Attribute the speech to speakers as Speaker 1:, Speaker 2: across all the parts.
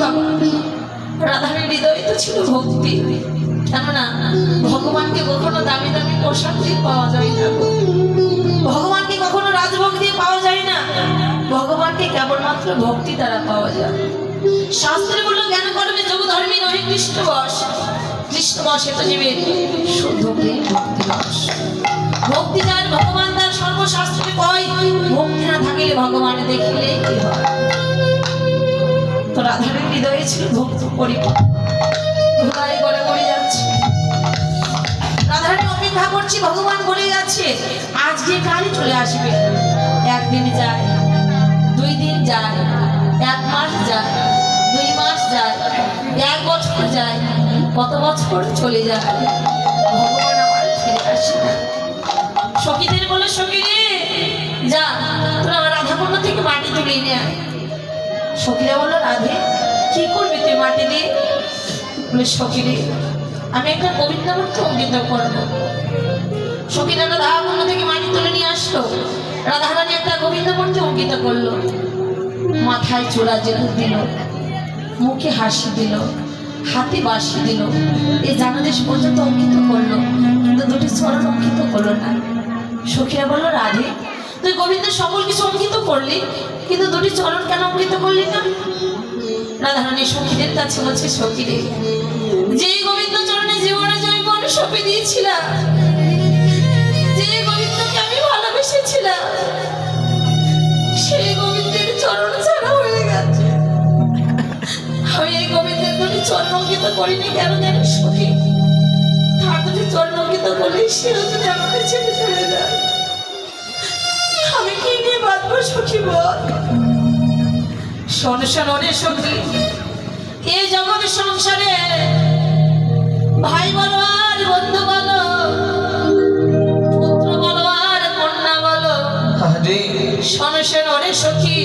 Speaker 1: বাবা, রাধারানীর হৃদয়ে তো ছিল ভক্তি। কেননা ভগবানকে কখনো দামি দামি পোশাক দিয়ে পাওয়া যায় না, ভগবানকে কখনো রাজভোগ দিয়ে পাওয়া যায় না, ভগবানকে কেবলমাত্র ভক্তি দ্বারা পাওয়া যায়। শাস্ত্রে বললো জ্ঞান করবে যোগ ধর্মী নহে কৃষ্ণ বশ, কৃষ্ণ বশে তো জীবে শুদ্ধ প্রেম ভক্তি রস। ভক্তি যার ভগবান তার সর্বশাস্ত্রে কয়, ভক্তি না থাকিলে ভগবান দেখিলে কি হয়। তো রাধারানীর হৃদয়ে ছিল ভক্তি পরিপূর্ণ। ঘুমাই গড়ে গড়ে যাচ্ছে, রাধারানী অপেক্ষা করছি, ভগবান বলে যাচ্ছে আজকে কালই চলে আসবে। একদিন যায়, 2 দিন যায়, 1 মাস যায়, 2 মাস যায়, 1 বছর যায়, কত বছর চলে যায়, ভগবান আমার ফিরে আসে না। সখীদের বলে সখী রে যা, তোরা আমার রাধাকুণ্ড থেকে মাটি তুলে নিয়ে আয়। সখীরা বললো রাধে কি করবি তুই মাটি দিয়ে? বলে সখী রে আমি একটা গোবিন্দমূর্তি অঙ্কিত করবো। সখীরা রাধাকুণ্ড থেকে মাটি তুলে নিয়ে আসলো, রাধারানী একটা গোবিন্দমূর্তি অঙ্কিত করলো, মাথায় চূড়া জেলে দিল, মুখে হাসি দিল, হাতে বাঁশি দিল, এই জানাদেশ পর্যন্ত অঙ্কিত করলো, কিন্তু 2টি চরণ অঙ্কিত করলো না। সখীরা বললো রাধে তুই গোবিন্দের সকল কিছু অঙ্কিত করলি, কিন্তু 2টি চরণ কেন অঙ্কিত করলি না? রাধারানী সখীদের কাছে বলছে সখী রে, যে গোবিন্দ চরণে জীবনে জৈবন সঁপে দিয়েছিলাম, যে গোবিন্দকে আমি ভালোবেসেছিলাম, সেই গোবিন্দের চরণ ছাড়া হয়ে গেছে। আমি এই গোবিন্দের 2টি চরণ অঙ্কিত করিনি কেন জানিস সখী? তার 2টি চরণ অঙ্কিত করলে সেও যদি আমাকে ছেড়ে চলে যায়, আমি কি নিয়ে বাঁচবো সখী বল? শোন শোন রে সখী, এই জগৎ সংসারে ভাই বলো আর বন্ধু বলো, পুত্র বলো আর কন্যা বলো, শোন শোন রে সখী,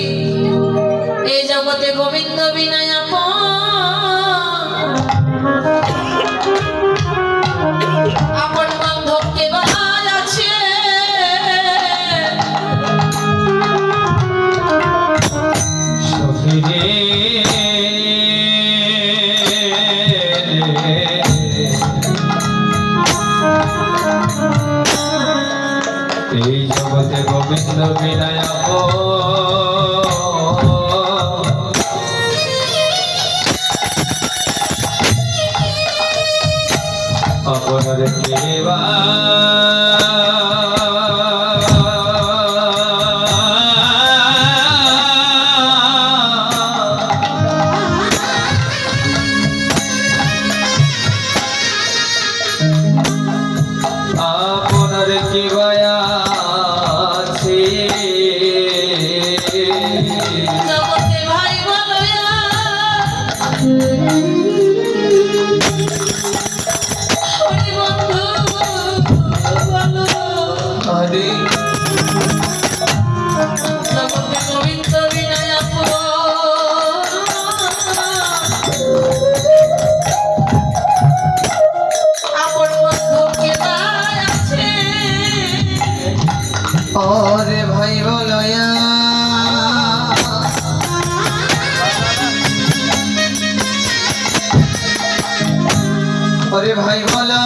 Speaker 1: এই জগতে গোবিন্দ বিনা আপন বান্ধব কে বা আছে?
Speaker 2: এই জগতে গোবিন্দ বিনায় আপনার কেবা আপনার কেবা আছে?
Speaker 1: জগতে ভাই বলো
Speaker 2: হরি
Speaker 1: জগতে গোবিন্দ বিনয় আপন বন্ধু কে আছে?
Speaker 2: ওরে ভাই বলয়া ওরে ভাই বলো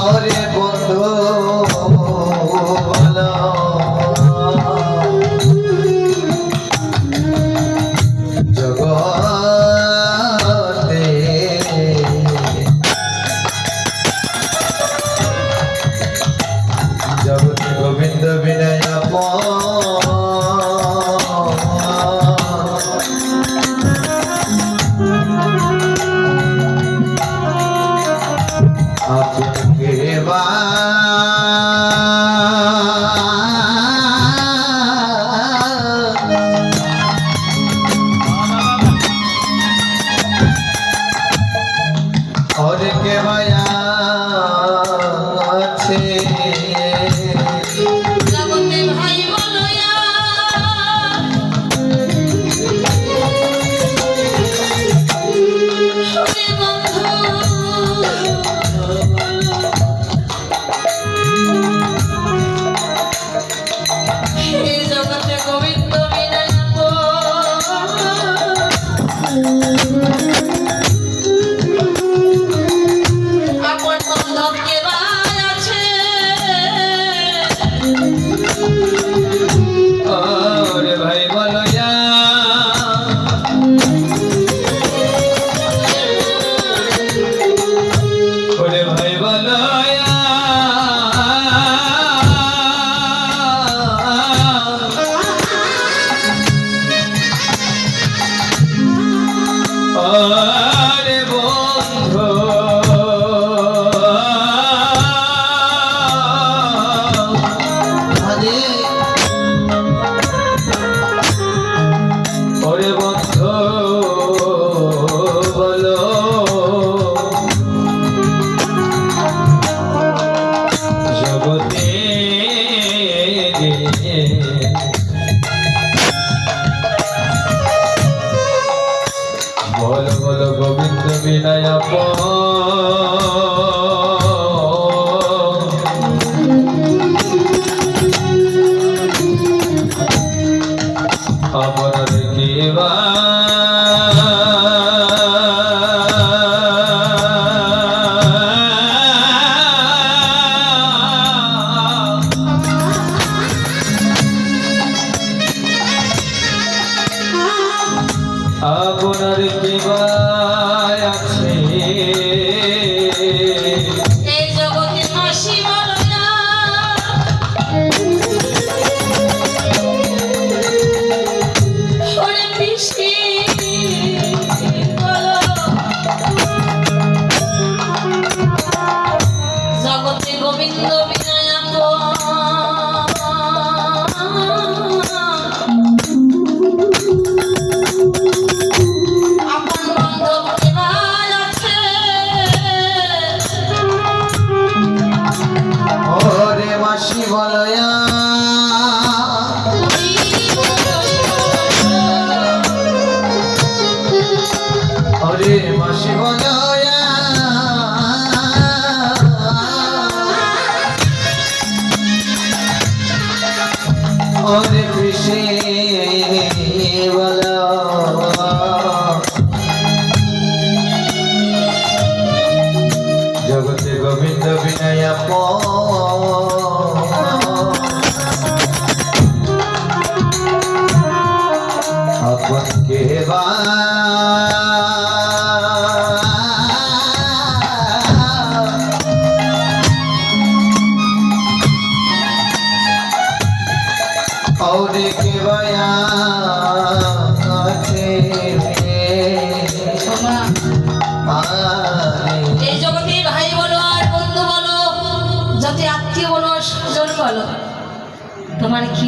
Speaker 2: ওরে বন্ধু বলো জগতে জগতে গোবিন্দ বিনয় आपके और के माया আছে
Speaker 1: জগতে ভাই বলো বন্ধু
Speaker 2: और कृष्ण बोलो जगते गोविंद विनय अपन के और के बया
Speaker 1: এই জগতে ভাই বলো আর বন্ধু বলো, যত আত্মীয় বলো, স্বজন বলো, তোমার কি